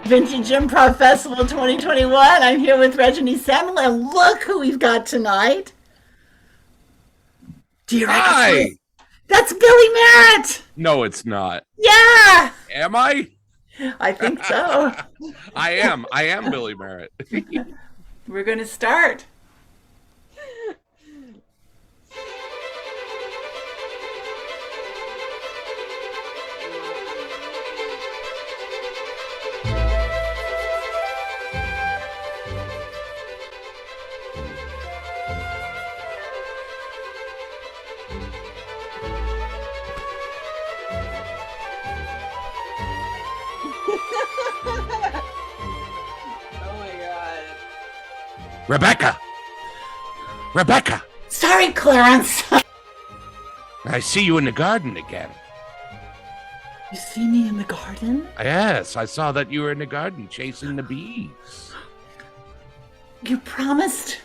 Vintage Improv Festival 2021. I'm here with Reggie Samuel, and look who we've got tonight. Do you recognize? Hi! That's Billy Merritt! No, it's not. Yeah! Am I? I think so. I am. I am Billy Merritt. We're going to start. Rebecca! Rebecca! Sorry, Clarence. I see you in the garden again. You see me in the garden? Yes, I saw that you were in the garden chasing the bees. You promised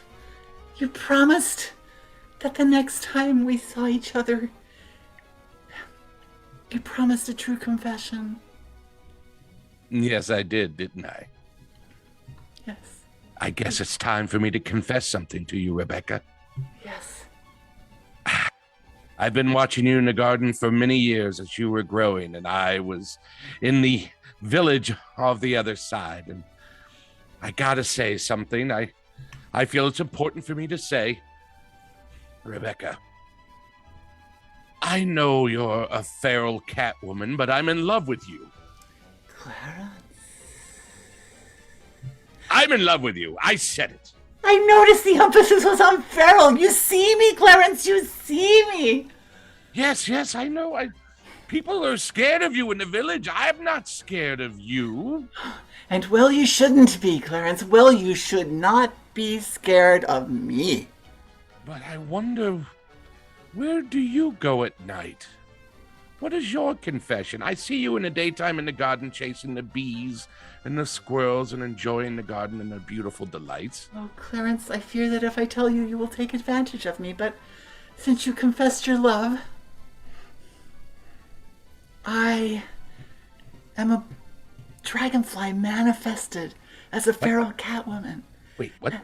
that the next time we saw each other, you promised a true confession. Yes, I did, didn't I? Yes. I guess it's time for me to confess something to you, Rebecca. Yes. I've been watching you in the garden for many years as you were growing, and I was in the village of the other side. And I gotta say something. I feel it's important for me to say, Rebecca. I know you're a feral cat woman, but I'm in love with you. Clarence. I'm in love with you. I said it. I noticed the emphasis was on feral. You see me, Clarence. You see me. Yes, I know. People are scared of you in the village. I'm not scared of you. And well, you shouldn't be, Clarence. Well, you should not be scared of me. But I wonder, where do you go at night? What is your confession? I see you in the daytime in the garden chasing the bees and the squirrels and enjoying the garden and the beautiful delights. Oh, Clarence, I fear that if I tell you, you will take advantage of me. But since you confessed your love, I am a dragonfly manifested as a feral cat woman. Wait, what?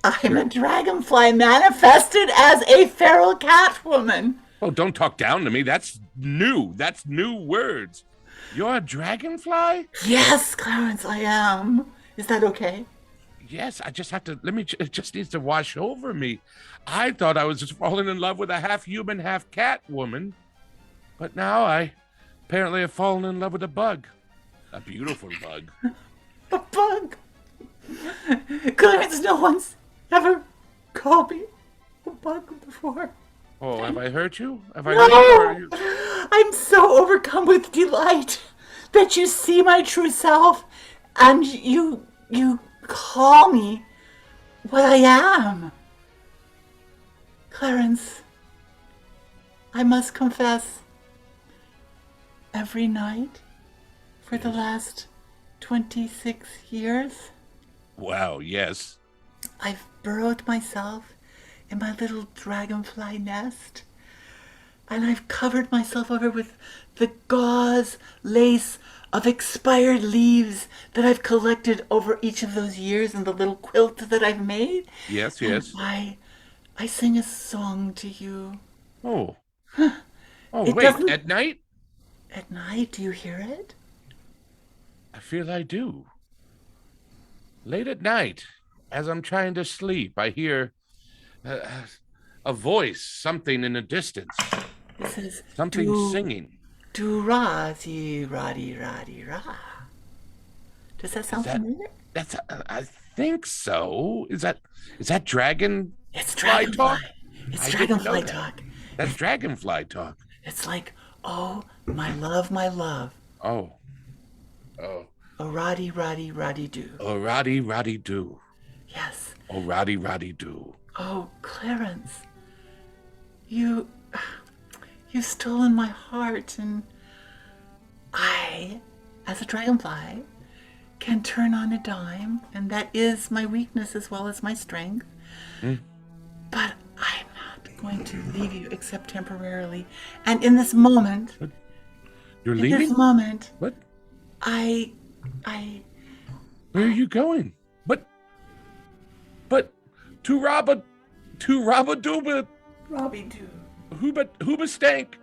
I'm a dragonfly manifested as a feral cat woman. Oh, don't talk down to me. That's new. That's new words. You're a dragonfly? Yes, Clarence, I am. Is that okay? Yes, I just have to, it just needs to wash over me. I thought I was just falling in love with a half human, half cat woman. But now I apparently have fallen in love with a bug. A beautiful bug. A bug? Clarence, no one's ever called me a bug before. Oh, have I hurt you? Have I hurt you? I'm so overcome with delight that you see my true self and you call me what I am. Clarence, I must confess, every night for the last 26 years, Wow, yes. I've burrowed myself in my little dragonfly nest, and I've covered myself over with the gauze lace of expired leaves that I've collected over each of those years in the little quilt that I've made. Yes. And I sing a song to you. Oh. It Wait, doesn't- at night? At night, do you hear it? I feel I do. Late at night, as I'm trying to sleep, I hear a voice, something in the distance. It says, Something singing. Do ra si ra di ra di ra. Does that sound familiar? That's I think so. Is that dragon? It's fly dragonfly. talk? It's I didn't know dragonfly that. talk. That's dragonfly talk. It's like, oh, my love, my love. Oh. Oh, roddy, roddy, roddy do. Oh, roddy do. Yes. Oh, roddy do. Oh, Clarence. You've stolen my heart, and I, as a dragonfly, can turn on a dime, and that is my weakness as well as my strength. But I'm not going to leave you except temporarily. And in this moment, You're in leaving? this moment, What? I Where are you going? But to Rabba Robbie do. Hooba stank.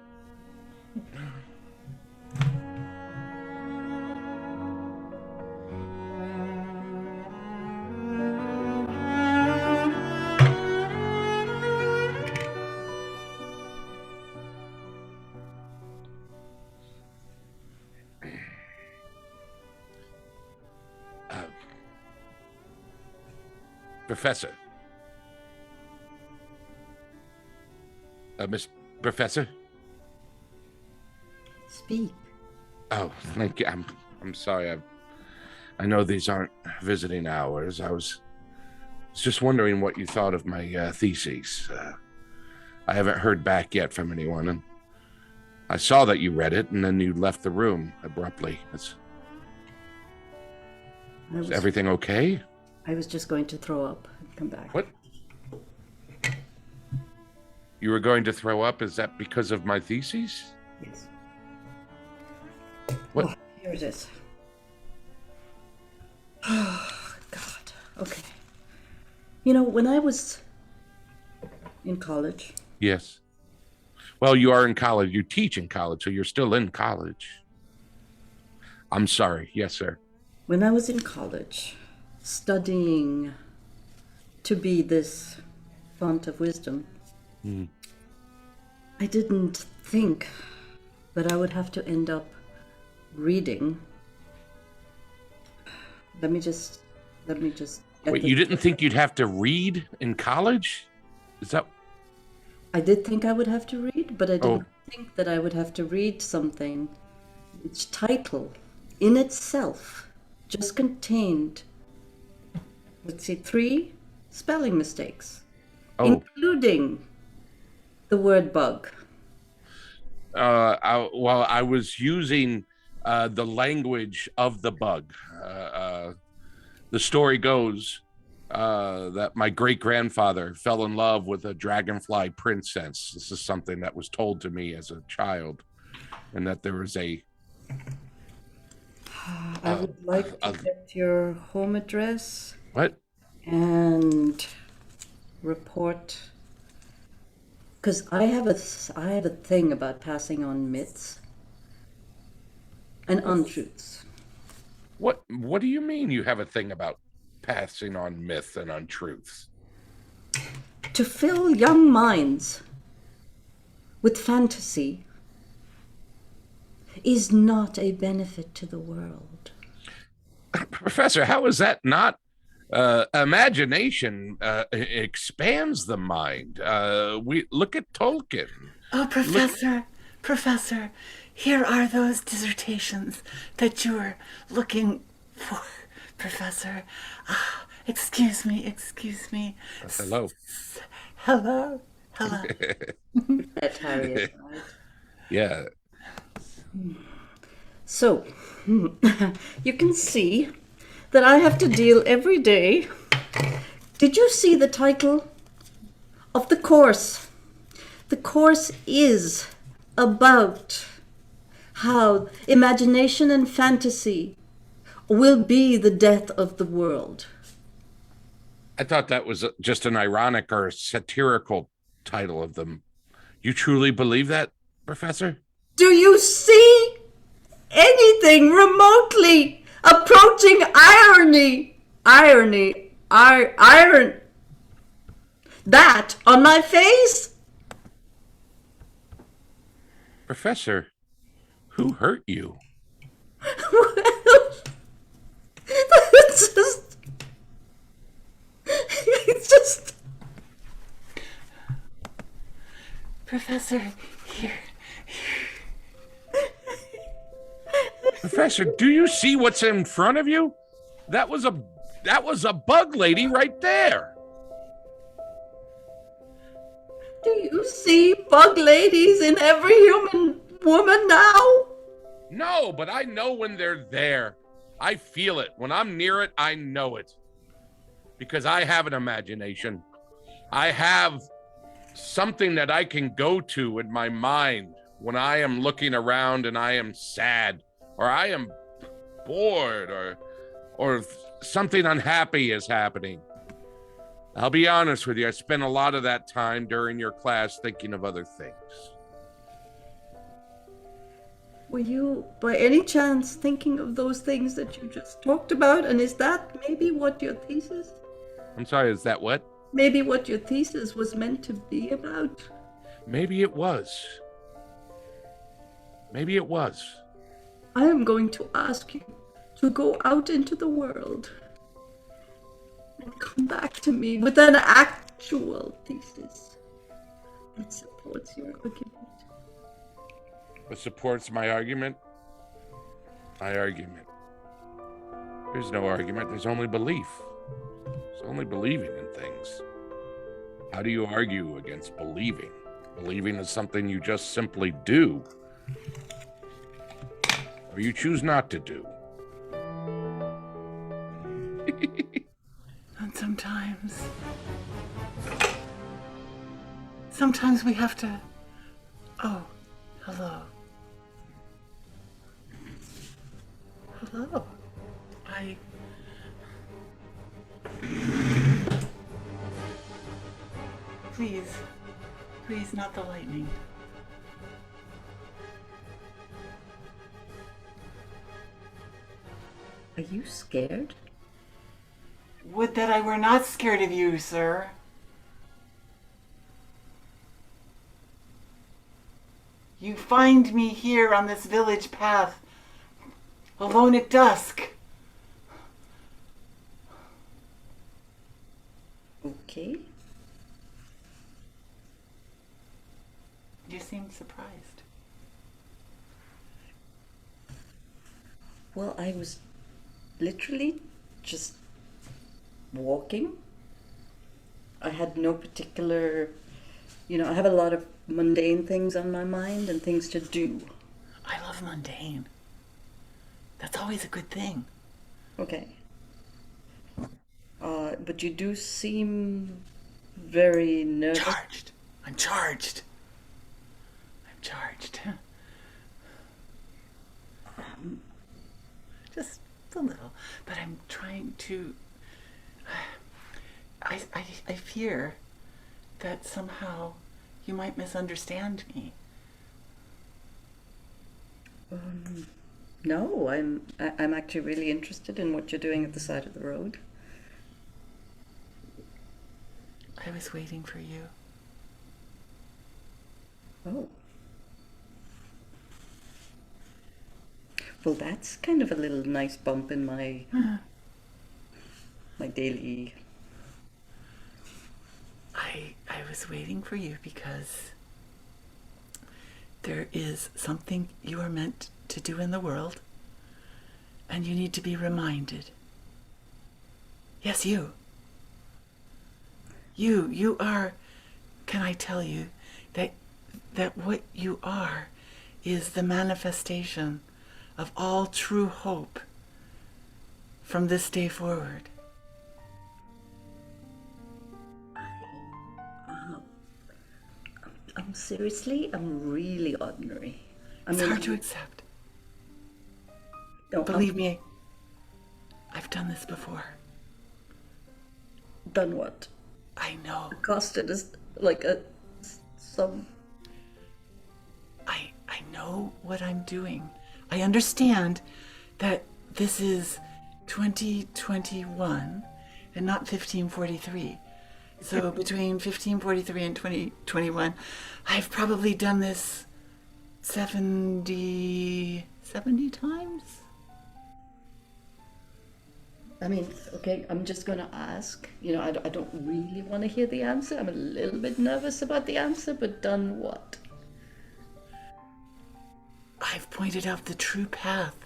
Professor. Miss Professor? Speak. Oh, thank you. I'm sorry. I know these aren't visiting hours. I was just wondering what you thought of my thesis. I haven't heard back yet from anyone, and I saw that you read it, and then you left the room abruptly. Is everything okay? I was just going to throw up and come back. What? You were going to throw up? Is that because of my thesis? Yes. What? Oh, here it is. Oh, God. Okay. You know, when I was in college. Yes. Well, you are in college. You teach in college, so you're still in college. I'm sorry. Yes, sir. When I was in college, studying to be this font of wisdom, I didn't think that I would have to end up reading. Let me just. Wait, you didn't think you'd have to read in college? Is that? I did think I would have to read, but I didn't think that I would have to read something. Its title, in itself, just contained, let's see, 3 spelling mistakes, including the word bug. I was using the language of the bug. The story goes that my great-grandfather fell in love with a dragonfly princess. This is something that was told to me as a child, and that there was a... I would like to get your home address. What? And report, because I have a thing about passing on myths and untruths. What do you mean you have a thing about passing on myths and untruths? To fill young minds with fantasy is not a benefit to the world. Professor, how is that not? Imagination expands the mind. We look at Tolkien. Oh, Professor, here are those dissertations that you were looking for, Professor. Excuse me. Hello. Hello. That's Harriet, right? Yeah. So, you can see that I have to deal every day. Did you see the title of the course? The course is about how imagination and fantasy will be the death of the world. I thought that was just an ironic or satirical title of them. You truly believe that, Professor? Do you see anything remotely approaching irony? That on my face? Professor, who hurt you? It's just... Professor, here. Professor, do you see what's in front of you? That was a bug lady right there. Do you see bug ladies in every human woman now? No, but I know when they're there. I feel it. When I'm near it, I know it. Because I have an imagination. I have something that I can go to in my mind when I am looking around and I am sad or I am bored or something unhappy is happening. I'll be honest with you, I spent a lot of that time during your class thinking of other things. Were you, by any chance, thinking of those things that you just talked about? And is that maybe what your thesis? I'm sorry, is that what? Maybe what your thesis was meant to be about? Maybe it was. Maybe it was. I am going to ask you to go out into the world and come back to me with an actual thesis that supports your argument. What supports my argument? My argument. There's no argument, there's only belief. There's only believing in things. How do you argue against believing? Believing is something you just simply do. Or you choose not to do. And sometimes we have to... Oh, hello. Hello. Please, not the lightning. Are you scared? Would that I were not scared of you, sir. You find me here on this village path, alone at dusk. Okay. You seem surprised. Well, I was literally just walking. I had no particular, I have a lot of mundane things on my mind and things to do. I love mundane. That's always a good thing. Okay. But you do seem very nervous. I'm charged. Just a little, but I'm trying to... I fear that somehow you might misunderstand me. No, I'm actually really interested in what you're doing at the side of the road. I was waiting for you. Oh. Well, that's kind of a little nice bump in my daily... I was waiting for you because there is something you are meant to do in the world, and you need to be reminded. Yes, you. You are, can I tell you, that what you are is the manifestation of all true hope from this day forward. I'm really ordinary. It's hard to accept. No, Believe me, I've done this before. Done what? I know. Accosted as like some... I know what I'm doing. I understand that this is 2021 and not 1543. So between 1543 and 2021, I've probably done this 70 times? I mean, okay, I'm just going to ask. I don't really want to hear the answer. I'm a little bit nervous about the answer, but done what? I've pointed out the true path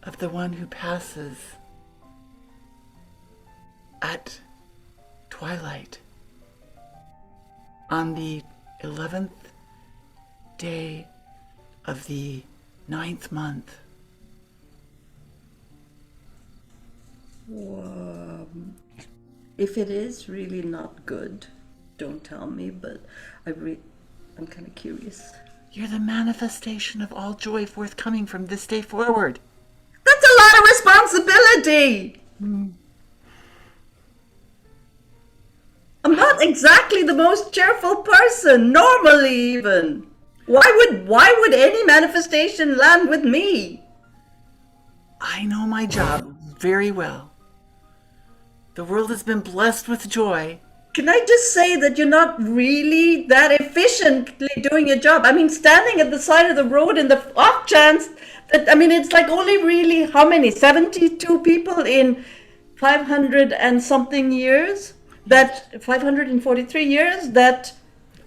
of the one who passes at twilight on the 11th day of the 9th month. If it is really not good, don't tell me, but I'm kind of curious. You're the manifestation of all joy forthcoming from this day forward. personality. I'm not exactly the most cheerful person, normally even. Why would any manifestation land with me? I know my job very well. The world has been blessed with joy. Can I just say that you're not really that efficiently doing your job? I mean, standing at the side of the road in the off chance that, I mean, it's like only really how many? 72 people in 500 and something years? That 543 years that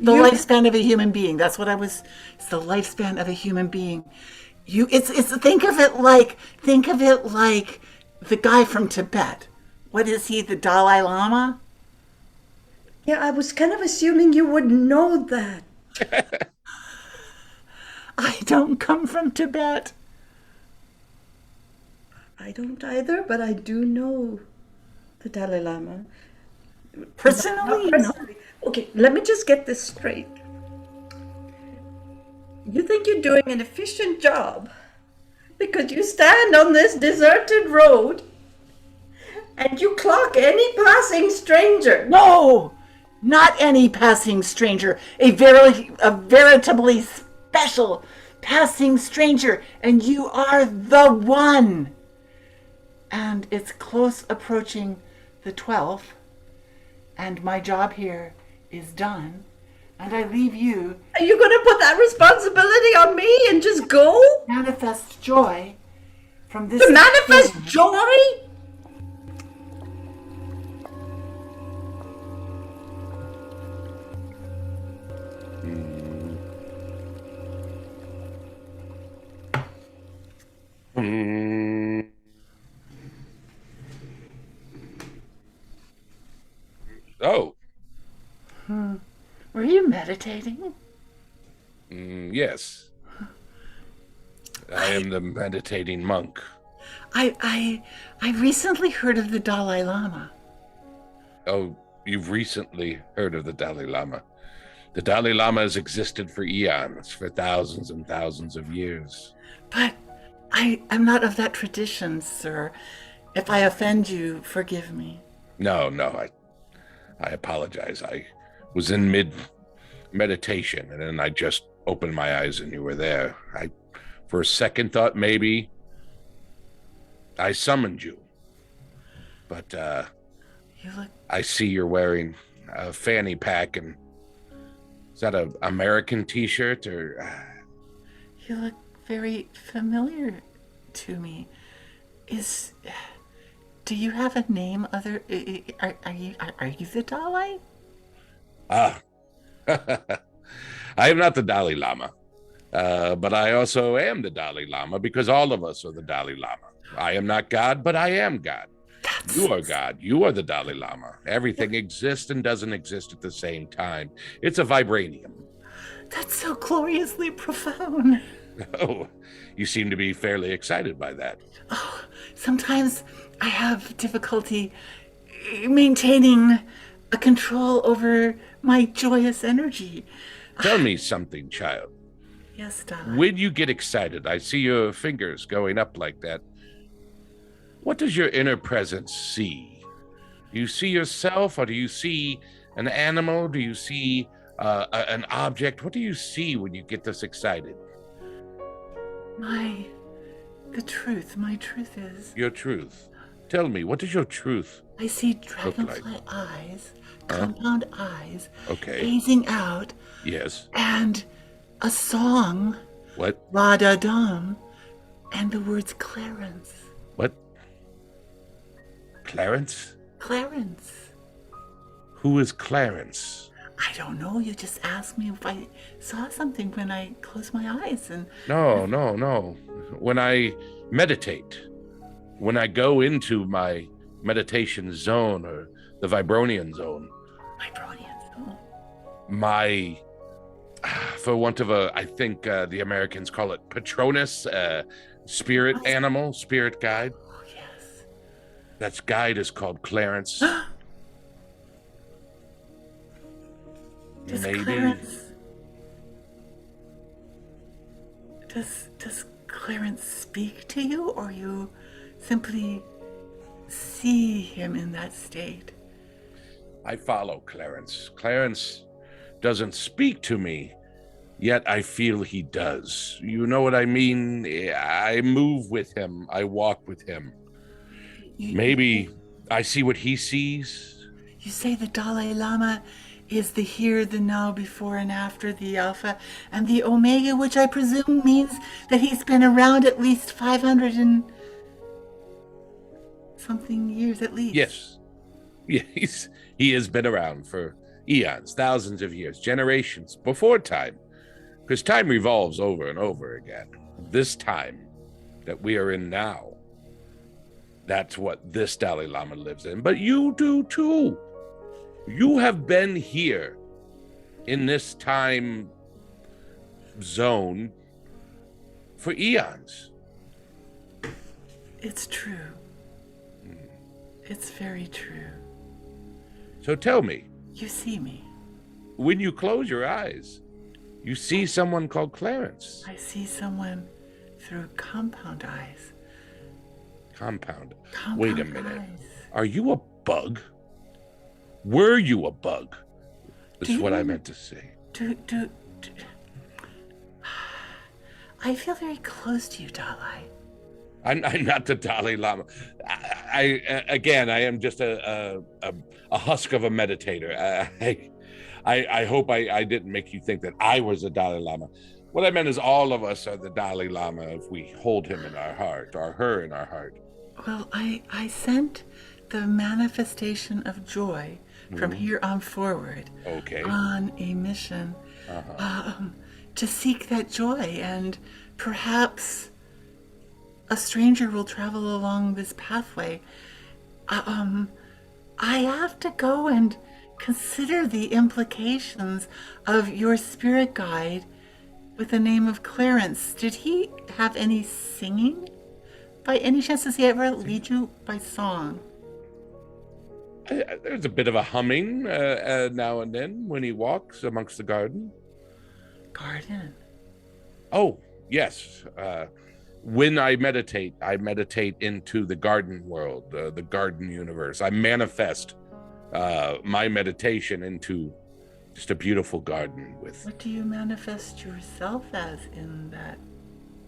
The you- lifespan of a human being. That's what I was. It's the lifespan of a human being. It's think of it like the guy from Tibet. What is he? The Dalai Lama? Yeah, I was kind of assuming you would know that. I don't come from Tibet. I don't either, but I do know the Dalai Lama. Personally, Not personally. Okay, let me just get this straight. You think you're doing an efficient job because you stand on this deserted road and you clock any passing stranger. No, not any passing stranger. A veritably special passing stranger, and you are the one. And it's close approaching the 12th, and my job here is done, and I leave you Are you going to put that responsibility on me and just go? manifest joy from this To manifest day. joy? Mm. Oh, Were you meditating? yes. I am the meditating monk. I recently heard of the Dalai Lama. Oh, you've recently heard of the Dalai Lama. The Dalai Lama has existed for eons, for thousands and thousands of years. But I'm not of that tradition, sir. If I offend you, forgive me. No, I apologize. I was in meditation, and then I just opened my eyes and you were there. I, for a second, thought maybe I summoned you. But You look I see you're wearing a fanny pack, and is that an American t-shirt or... you look very familiar to me. Do you have a name other are you the Dalai? Ah, I am not the Dalai Lama, but I also am the Dalai Lama because all of us are the Dalai Lama. I am not God, but I am God. You are God. You are the Dalai Lama. Everything exists and doesn't exist at the same time. It's a vibranium. That's so gloriously profound. Oh, you seem to be fairly excited by that. Sometimes I have difficulty maintaining a control over my joyous energy. Tell me something, child. Yes, Dalai. When you get excited, I see your fingers going up like that. What does your inner presence see? Do you see yourself, or do you see an animal? Do you see an object? What do you see when you get this excited? My truth is, Your truth. Tell me, what is your truth? I see like? dragonfly eyes, compound eyes, Okay. gazing out, Yes. and a song, What? La Da Dum, and the words Clarence. What? Clarence? Clarence. Who is Clarence? I don't know. You just asked me if I saw something when I closed my eyes, and No. When I meditate, when I go into my meditation zone or the Vibronian zone, my brilliance. Oh, my, for want of a, I think the Americans call it Patronus, spirit animal, spirit guide. oh yes. That guide is called Clarence. Does Maybe. Clarence? Does Clarence speak to you, or you simply see him in that state. I follow Clarence. Clarence doesn't speak to me, yet I feel he does. You know what I mean? I move with him. I walk with him. Maybe I see what he sees. You say the Dalai Lama is the here, the now, before and after, the Alpha and the Omega, which I presume means that he's been around at least 500 and something years at least. Yes. Yeah, he has been around for eons, thousands of years, generations, before time. Because time revolves over and over again. This time that we are in now, that's what this Dalai Lama lives in. But you do too. You have been here in this time zone for eons. It's true. It's very true. So tell me, You see me. when you close your eyes, you see someone called Clarence. I see someone through compound eyes. Compound. Compound Wait a minute. eyes. Are you a bug? Were you a bug? This is Do what I you- meant to say. Do. I feel very close to you, Dalai. I'm not the Dalai Lama. I am just a husk of a meditator. I hope I didn't make you think that I was a Dalai Lama. What I meant is all of us are the Dalai Lama if we hold him in our heart or her in our heart. Well, I sent the manifestation of joy from here on forward Okay. on a mission to seek that joy, and perhaps a stranger will travel along this pathway. I have to go and consider the implications of your spirit guide with the name of Clarence. Did he have any singing? By any chance, does he ever lead you by song? There's a bit of a humming now and then when he walks amongst the garden. Garden. Oh, yes. When I meditate into the garden world, the garden universe. I manifest my meditation into just a beautiful garden with. What do you manifest yourself as in that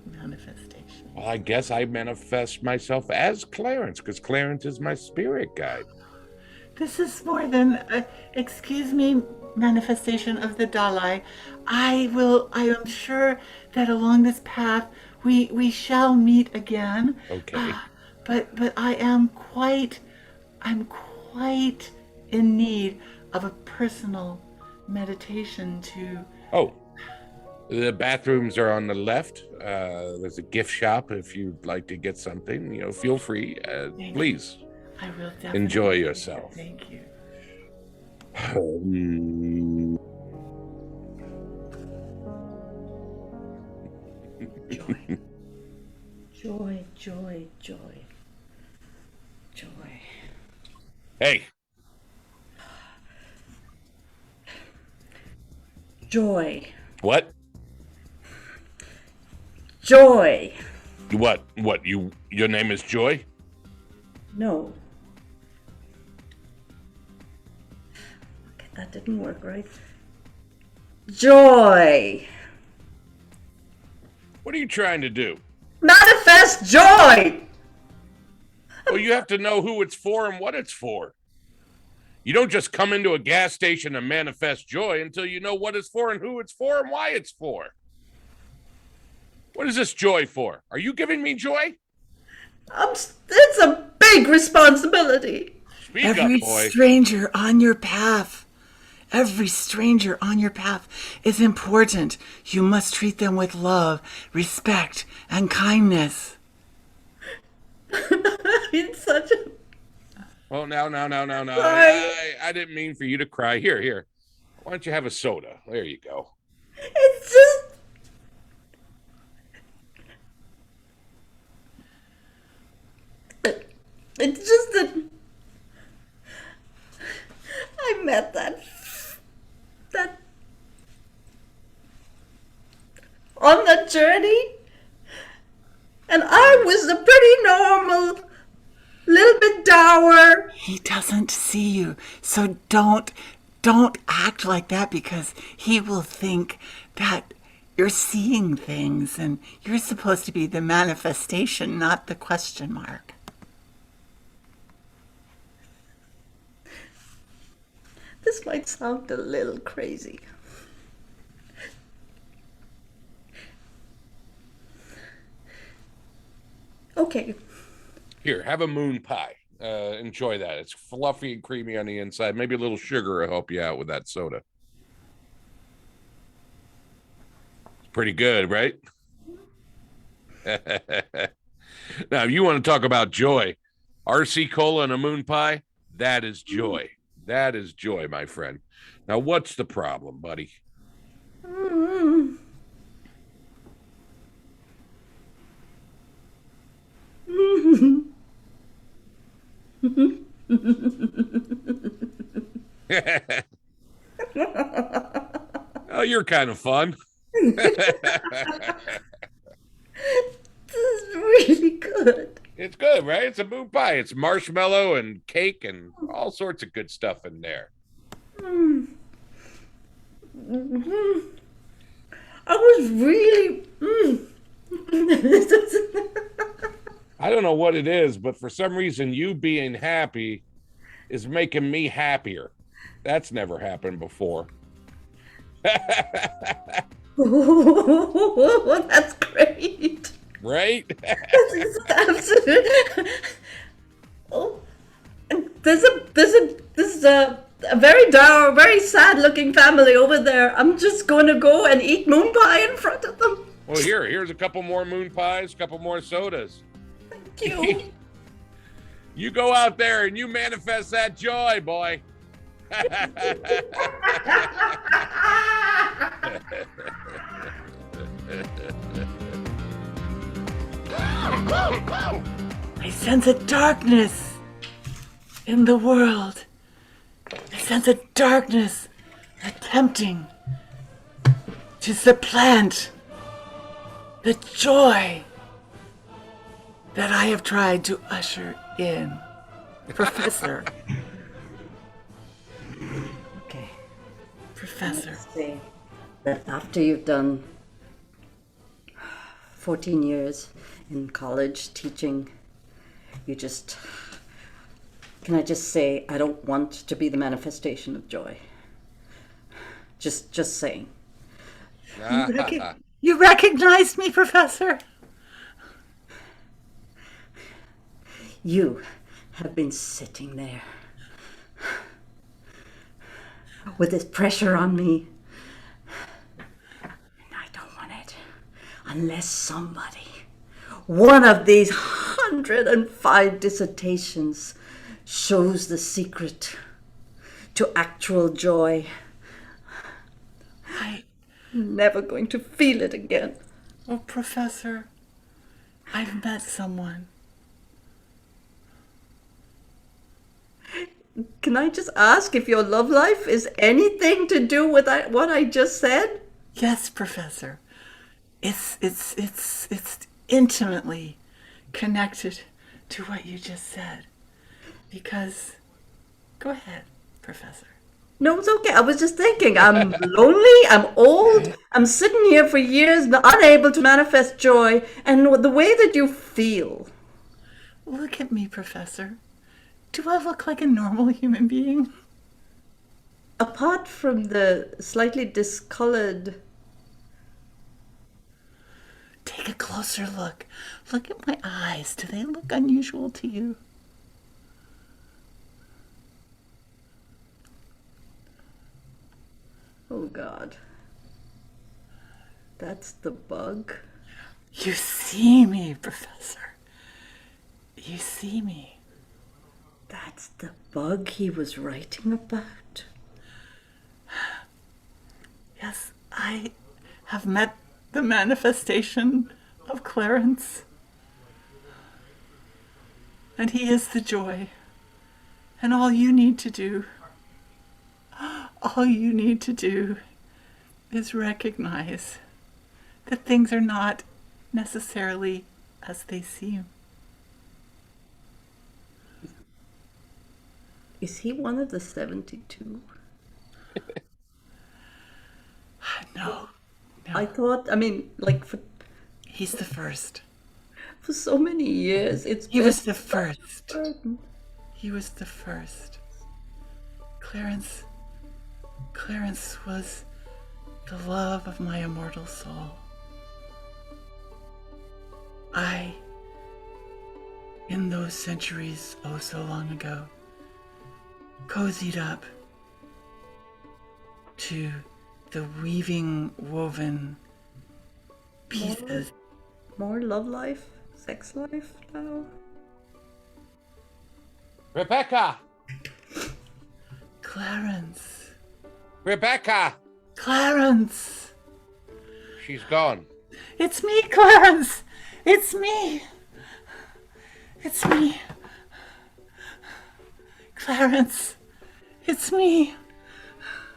manifestation? Well, I guess I manifest myself as Clarence because Clarence is my spirit guide. This is more than, excuse me, manifestation of the Dalai. I am sure that along this path we shall meet again. Okay. But I'm quite in need of a personal meditation to. Oh, the bathrooms are on the left. There's a gift shop if you'd like to get something. Feel free. Please. I will definitely Enjoy yourself. Thank you. Joy. Joy, joy, joy. Joy. Hey, Joy. what? Joy. What? Your name is Joy? No. Okay, that didn't work, right? Joy. What are you trying to do? Manifest joy. Well, you have to know who it's for and what it's for. You don't just come into a gas station and manifest joy until you know what it's for and who it's for and why it's for. What is this joy for? Are you giving me joy? It's a big responsibility. Speak Every up, boy. stranger on your path. Every stranger on your path is important. You must treat them with love, respect, and kindness. It's such a... Oh, no. Sorry. I didn't mean for you to cry. Here. Why don't you have a soda? There you go. It's just... It's just that... I met that... on the journey, and I was a pretty normal, little bit down He doesn't see you. So don't act like that, because he will think that you're seeing things and you're supposed to be the manifestation, not the question mark. This might sound a little crazy. Okay. Here, have a moon pie. Enjoy that. It's fluffy and creamy on the inside. Maybe a little sugar will help you out with that soda. It's pretty good, right? Now, if you want to talk about joy, RC Cola and a moon pie, that is joy. That is joy, my friend. Now, what's the problem, buddy? Oh, you're kind of fun. This is really good. It's good, right? It's a moon pie. It's marshmallow and cake and all sorts of good stuff in there. I was really. I don't know what it is, but for some reason, you being happy is making me happier. That's never happened before. Oh, that's great. Right? Oh, there's a very dour, very sad-looking family over there. I'm just going to go and eat moon pie in front of them. Well, here's a couple more moon pies, a couple more sodas. Thank you. You go out there and you manifest that joy, boy. I sense a darkness in the world. I sense a darkness attempting to supplant the joy that I have tried to usher in. Professor. Okay. Professor. Say that after you've done 14 years in college teaching, can I just say, I don't want to be the manifestation of joy. Just saying. You recognized me, Professor? You have been sitting there with this pressure on me. And I don't want it unless somebody, one of these 105 dissertations, shows the secret to actual joy. I'm never going to feel it again. Oh, Professor, I've met someone. Can I just ask if your love life is anything to do with what I just said? Yes, Professor. It's intimately connected to what you just said. Because, go ahead, Professor. No, it's okay. I was just thinking, I'm lonely, I'm old, I'm sitting here for years, unable to manifest joy, and the way that you feel. Look at me, Professor. Do I look like a normal human being? Apart from the slightly discolored... Take a closer look. Look at my eyes. Do they look unusual to you? Oh, God. That's the bug. You see me, Professor. You see me. That's the bug he was writing about? Yes, I have met the manifestation of Clarence. And he is the joy. And all you need to do is recognize that things are not necessarily as they seem. Is he one of the 72? No. I thought, I mean, like He's the first. for so many years, He was the first. He was the first. Clarence was the love of my immortal soul. I, in those centuries oh so long ago, cozied up to the weaving, woven pieces. More love life, sex life now. Rebecca! Clarence. Rebecca! Clarence. She's gone. It's me, Clarence. It's me. It's me. Clarence. It's me.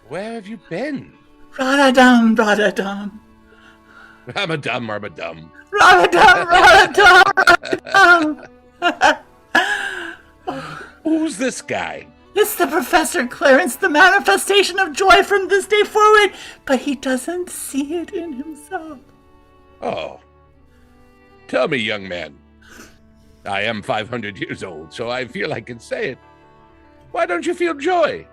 Where have you been? Radadum, radadum. Ramadum, Ramadum. Radadum, radadum, radadum. Who's this guy? It's the Professor Clarence, the manifestation of joy from this day forward. But he doesn't see it in himself. Oh. Tell me, young man. I am 500 years old, so I feel I can say it. Why don't you feel joy?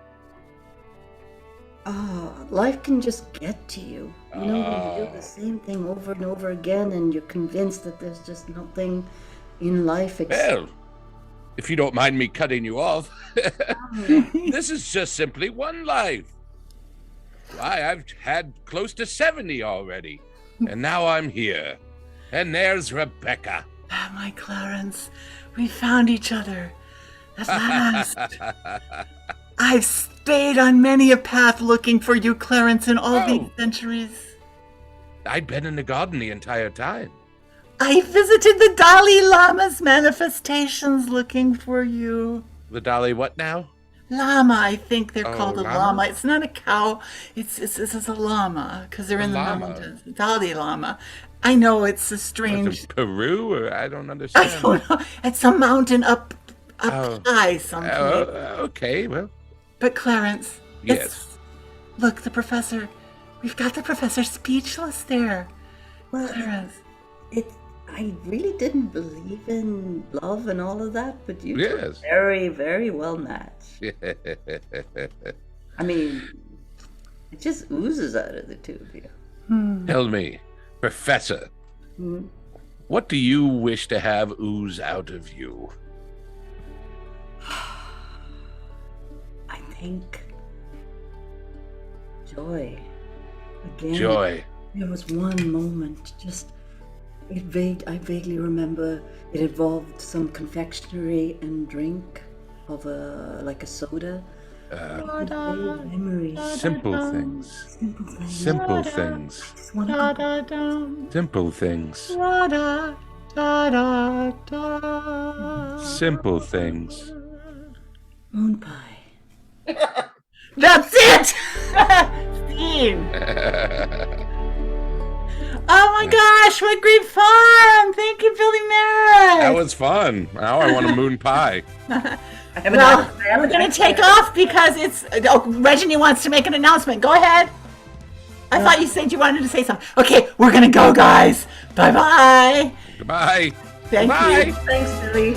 Life can just get to you. You know, when you do the same thing over and over again and you're convinced that there's just nothing in life except... Well, if you don't mind me cutting you off, this is just simply one life. Why, I've had close to 70 already, and now I'm here. And there's Rebecca. Ah, my Clarence, we found each other at last. I've stayed on many a path looking for you, Clarence, in all these centuries. I'd been in the garden the entire time. I visited the Dalai Lama's manifestations looking for you. The Dalai what now? Llama, I think they're called a llama? llama. It's not a cow. It's a llama because they're in the llama. mountains. Dalai Lama. I know it's a strange. Peru, or I don't understand. I don't know. It's a mountain up high someplace. Okay, well. But Clarence, Yes. Look, the professor. We've got the professor speechless there. Well, Clarence. I really didn't believe in love and all of that, but you Yes. were very, very well matched. I mean, it just oozes out of the two of you. Tell me, Professor, what do you wish to have ooze out of you? I think joy. Again, Joy. there was one moment, just I vaguely remember it involved some confectionery and drink of like a soda. Memory. Simple things. Simple things. Simple things. Just wanna go Simple things. Simple things. moon pie. That's it! Steve! Oh my gosh, what great fun! Thank you, Billy Merritt! That was fun. Now I want a moon pie. Well, we're gonna take off because it's... Oh, Reggie wants to make an announcement. Go ahead. I thought you said you wanted to say something. Okay, we're gonna go, guys. Bye-bye. Goodbye. Thank Bye. you. Thanks, Billy.